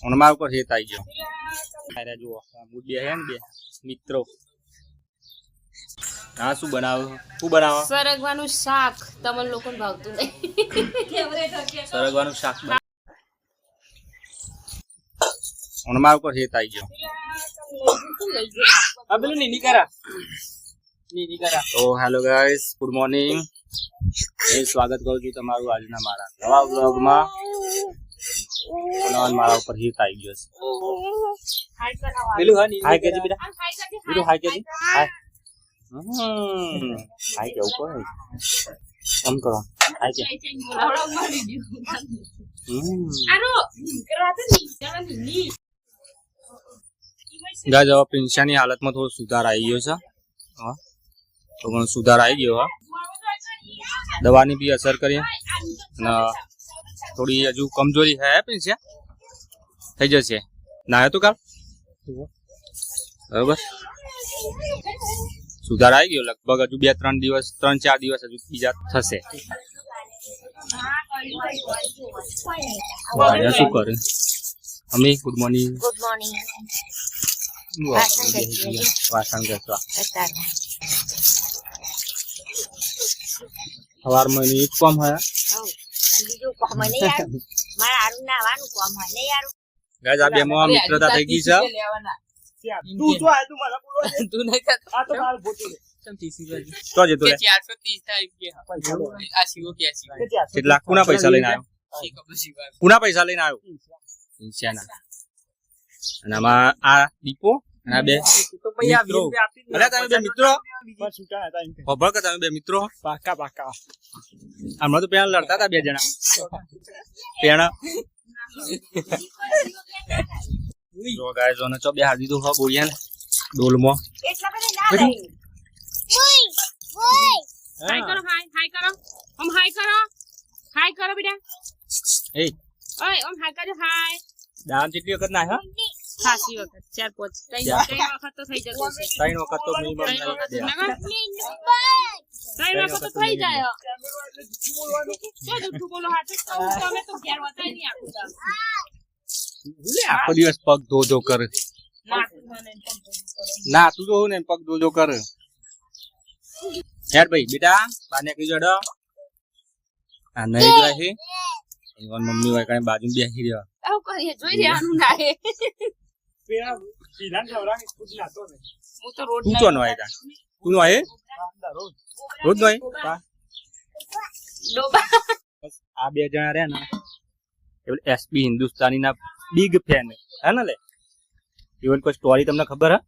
મારા ઉપર હેત આવી ગયો. અરે જુઓ બે હે ને બે મિત્રો. હા શું બનાવો સરગવાનું શાક. તમને લોકોને ભાવતું નહીં. સરગવાનું શાક મારા ઉપર હેત આવી ગયો. તો હેલો ગાઈસ, ગુડ મોર્નિંગ. સ્વાગત કરું છું તમારું આજના મારા નવા વ્લોગમાં. મારા ઉપર હિત આવી ગયો છે. હાય કેજી બેટા, બીજું હાય કેજી, હાય હાય કેવું પડે. એમ કરો હાય કે. ગાઈસ હવે પિંચાની હાલતમાં થોડો સુધાર આવી ગયો છે. હા તો પણ સુધાર આવી ગયો. હા દવાની બી અસર કરી અને થોડી હજુ કમજોરી હે પિંચા, થઈ જશે. ના તો કાલ બરાબર સુધાર આવી ગયો. લગભગ હજુ 2-3 દિવસ 3-4 દિવસ હજુ બીજા થશે. શું કરે અમે? Good morning. Good morning. વાસણ ઘસવા સવારમાં એની એક કામ હોય. ગાઈસ આ બેમાં મિત્રતા થઈ ગઈ છે. તો જતો રે કેટલા કુના પૈસા લઈને આવ્યો? કુના પૈસા લઈને આવ્યો? પિંચાના. અને આમાં આ દીપો અને આ બે મિત્રો. અરે તમે બે મિત્રો ખબર કે તમે બે મિત્રો પાકા હમણાં તો પેલા લડતા હતા બે જણા પેણા. જો ગાઈસ ઓને ચો બે હાર દીધું હો બોરિયા ને ડોલમાં. હાય કરો, હાય કરો. ઓમ હાય કરો. હાય કરો બેટા. એ ઓય ઓમ હાય કરો. હાય. દાન કેટલી વખત ના હે? ખાસી વખત 4-5 3 વખત તો થઈ જતો છે. 3 વખત તો મિનિમમ 3 વખત તો થઈ જાય. શું જૂઠું બોલો? હાથ તમે તો ઘેર વતાઈ નહીં આખું કામ. આખો દિવસ પગ ધોધો કર. ના તું તો ને પગ ધોધો કર. યાર ભાઈ બેટા બાને કઈ જડો આ નહીં જાય છે. ઈવન મમ્મી હોય કઈ બાજુ બેસી રહ્યો. આવું કરીએ જોઈ રહ્યાનું ના હે. હું તો રોજ તું તો નો આયતા. તું નો આયે રોજ નો આયે. આ બે જણા રહ્યા ને એટલે એસબી હિન્દુસ્તાની ના બિગ ફેન હે ને લે. ઇવન કોઈ સ્ટોરી તમને ખબર હે?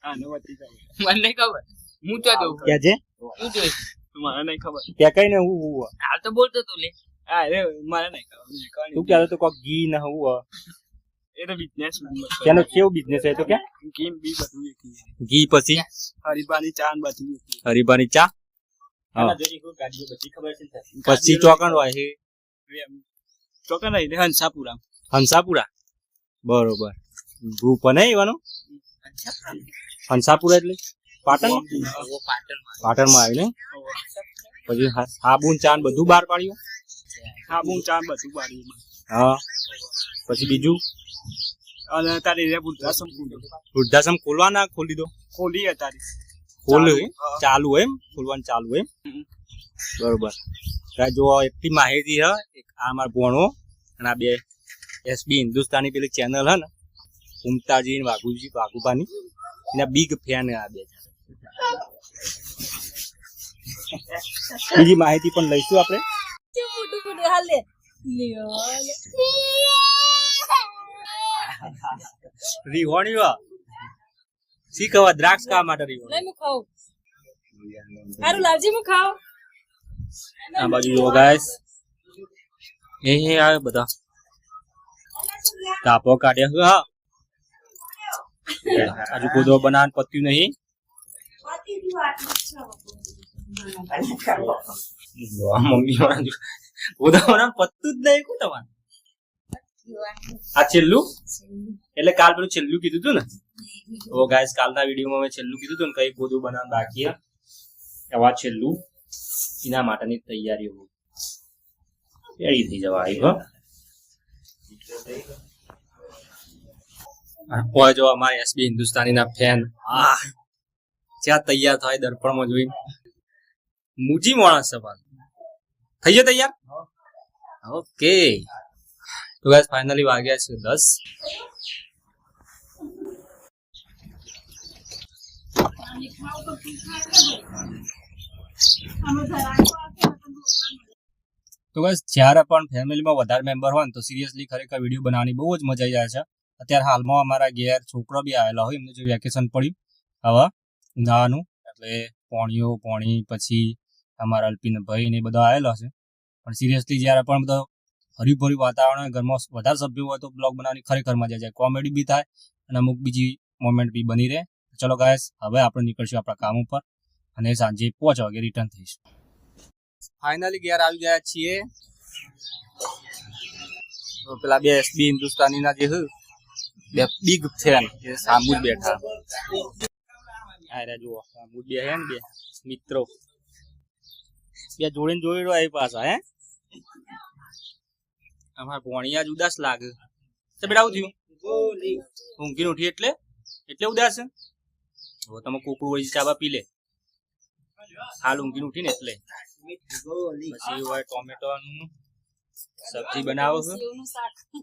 હા મને નહીં ખબર. હું તો દઉં કે જે તું જોઈ મને નહીં ખબર. કે કઈ ને હું હાલ તો બોલતો તું લે. હા રે મને નહીં ખબર. તું કહેતો તો કોક ઘી ને હું એ તો બિઝનેસ તેનો કેવું બિઝનેસ છે તો કે ગેમ બી બધું ઘી પછી હરીબાની ચા ને બધું હરીબાની ચા. હા પછી ચોકણ હોય છે ચોકા નહીં હંસાપુરા. હંસાપુરા બરોબર. ગ્રુપ ને એવાનું હંસાપુરા એટલે પાટણ પાટણમાં આવ્યું ને. પછી સાબુન ચા ને બધું બહાર પાડ્યું. સાબુન ચા બધું પાડ્યું. હા પછી બીજું અને તારી વૃદ્ધાશ્રમ ખોલવાના ખોલી દો. ખોલી તારી ખોલ્યું ચાલુ એમ ખોલવાનું ચાલુ એમ બરોબર. જો એટલી માહિતી હે. એક આ મારો ભોણો અને આ બે એસબી હિન્દુસ્તાની પેલી ચેનલ હે ને ઉમતાજી ને વાઘુભાની એના બિગ ફેન આ બે. બીજી માહિતી પણ લઈશું આપણે. રીહોણી વા સી કવા દ્રાક્ષ કા માટે રીહોણી લઈ મુ ખાવ. હારું લાવજી મુ ખાવ. આ બાજુ જો ગાઈસ એ આવે બધા તાપો કાઢ્યા. હા હજુ ગોદડો બનાવવાનું પત્યું નહીં. મમ્મી ગોદડો બનાવવાનું પત્તું જ નહીં. તમારે આ છેલ્લું એટલે કાલ પેલું છેલ્લું કીધું તું ને. તો ગાઈસ કાલના વિડીયોમાં મેં છેલ્લું કીધું તું ને કઈ ગોદડું બનાવવાનું બાકી એવા છેલ્લું એના માટેની તૈયારીઓ રેડી થઈ જવા આવી. હોય જો અમારે એસબી હિન્દુસ્તાનીના ફેન જ્યાં તૈયાર થાય દર્પણમાં જોઈ મૂજી માણસ છે પાછો. થઈ ગયો તૈયાર? ઓકે તો ગાઈસ ફાઇનલી વાગ્યા છે 10. તો બસ જ્યારે પણ ફેમિલીમાં વધારે મેમ્બર હોય ને તો સિરિયસલી ખરેખર વિડીયો બનાવવાની બહુ જ મજા આવી જાય છે. અત્યારે હાલમાં અમારા ઘેર છોકરો બી આવેલા હોય એમને જે વેકેશન પડ્યું હવે ઉનાળાનું એટલે પોણી પછી અમારા અલ્પીન ભાઈ ને બધા આવેલા છે. પણ સિરિયસલી જ્યારે પણ બધો હરીભર્યું વાતાવરણ હોય ઘરમાં વધારે સભ્યો હોય તો બ્લોગ બનાવવાની ખરેખર મજા જાય, કોમેડી બી થાય અને અમુક બીજી મોમેન્ટ બી બની રહે. ચલો ગાઈસ હવે આપણે નીકળશું આપણા કામ ઉપર અને સાંજે 5 વાગે રિટર્ન થઈશું. ફાઇનલી ઘેર આવી ગયા છીએ. તો પેલા બે એસબી હિન્દુસ્તાનીના જે બે બિગ ફેન એ સામુ જ બેઠા. આરે જુઓ સામુ બે હે ને બે મિત્રો બે જોડીને જોઈ રહ્યો એ પાછા હે. અમારા ભોણિયા જ ઉદાસ લાગે તો બેટા આવું થયું ઊંઘી ઉઠી એટલે ઉદાસ છે. હવે તમે કોકડું હોય ચાબા પી લે હાલ ઊંઘી ઉઠી ને એટલે. પછી હોય ટોમેટોનું સબ્જી બનાવો છો,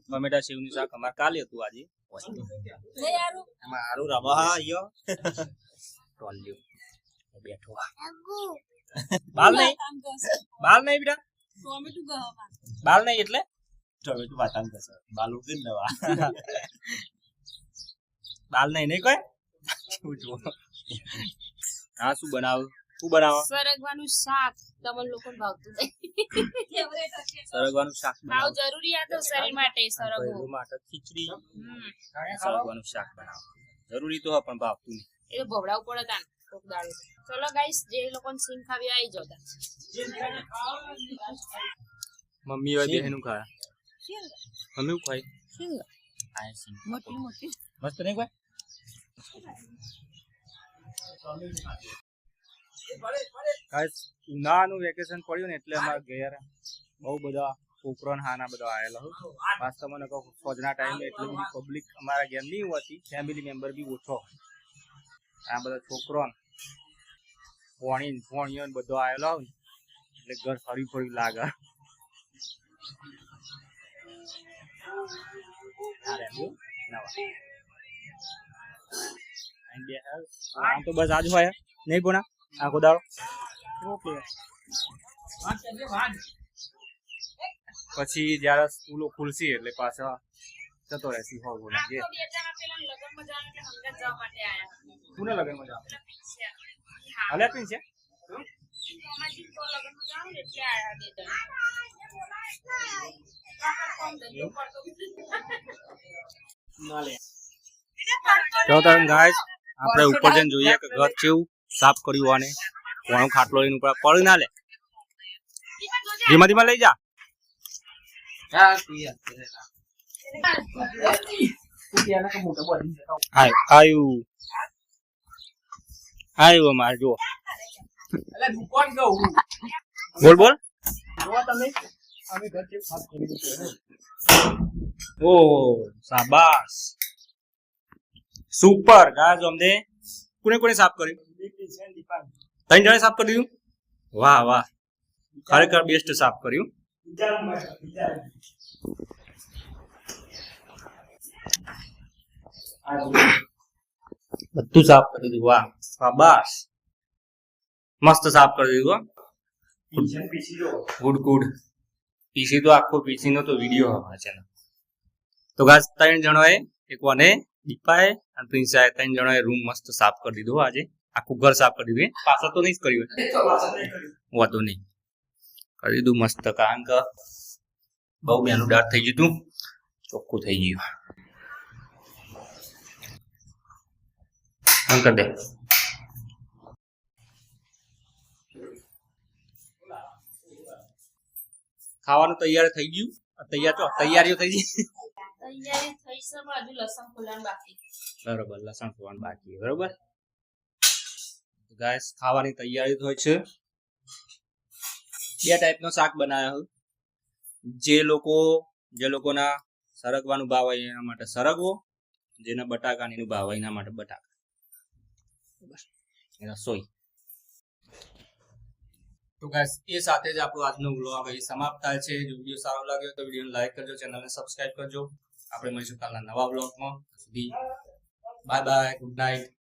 ટોમેટા સેવનું શાક અમારે કાલે હતું આજે મારું રવા આવ્યો ટોલ્યો બેઠો બાલ નહીં બેટા બાલ નહીં એટલે ટોમેટો વાતામ કરશે બાલ ઉઠી નવા બાલ નહીં નહીં કોઈ હા શું બનાવો સરગવાનું શાક તમને લોકોને ભાવતું નહીં. સરગવાનું શાક ભાવ જરૂરિયાત તો શરીર માટે સરગવો માટે ખીચડી સરગવાનું શાક બનાવો જરૂરી તો પણ ભાવતું નહીં એ તો ભવડાવ પડે તા કોક દાડો. ચલો ગાઈસ જે લોકોને સિંગ ખાવી આવી જાવ તા. મમ્મી હોય બેનું ખાય મમ્મી હું ખાય આ સિંગ મોટી મોટી મસ્ત નહીં કોઈ ગાઈસ ઉનાળાનું વેકેશન પડ્યું ને એટલે અમારા ઘેર બહુ બધા છોકરો ને હાના બધા આવેલા હોય. વાસ્તવમાં ફોજના ટાઈમે એટલી બધી પબ્લિક અમારા ઘેર નહીં હોતી, ફેમિલી મેમ્બર બી ઓછો. આ બધા છોકરો ભોણીઓ બધો આવેલો હોય એટલે ઘર ફરી ફરી લાગે. આમ તો બસ આજ હોય નહીં ભોણા આખો દાડો. પછી જયારે સ્કૂલો ખુલશે એટલે પાછા જતો રહેશે કોને લગન મજા હાલે પીન છે ગાઈસ આપણે ઉપર જઈને જોઈએ કે ઘર કેવું સાફ કર્યું આને કોણો ખાટલો એની ઉપર પડી ના લે ધીમા લઈ જા. આવ્યું અમારે જો બોલ ઓ શાબાશ સુપર ગાજ અમને કોને સાફ કર્યું? 3 જણે સાફ કરી દીધું. વાહ વાહ ખરેખર બેસ્ટ સાફ કર્યું. બધું સાફ કરી દીધું. વાહ શાબાશ મસ્ત સાફ કરી દીધું. ગુડ પીસી તો આખો પીસી નો તો વિડીયો હવા છે. તો ગાજ 3 જણોએ એક વને દીપાએ અને પ્રિન્સાએ 3 જણોએ રૂમ મસ્ત સાફ કરી દીધો. આજે આખું ઘર સાફ કરી દીધું. પાછા તો નહીં જ કર્યું વાંધો નહીં કરી દીધું મસ્ત કારણ કે બહુ બેનું ડાટ થઈ ગયું ચોખ્ખું થઈ ગયું. અંકર દે ખાવાનું તૈયાર થઈ ગયું. તૈયારીઓ થઈ ગઈ. તૈયારી થઈ છે પણ હજુ લસણ ફોલવાનું બાકી. બરોબર લસણ ફોલવાનું બાકી બરોબર. ગાઈસ ખાવાની તૈયારી હોય છે. 2 ટાઈપનો શાક બનાવ્યો. જે લોકોના સરગવાનું ભાવ હોય એના માટે સરગવો જેને બટાકા ની ભાવ હોય એના માટે બટાકા. રસોઈ. તો ગાઈસ એ સાથે જ આપણો આજનો વ્લોગ અહીં સમાપ્ત થાય છે. જો વિડીયો સારો લાગ્યો તો વિડીયોને લાઈક કરજો, ચેનલને સબસ્ક્રાઇબ કરજો. આપણે મળીશું કાલના નવા વ્લોગમાં. સુધી બાય બાય, ગુડ નાઇટ.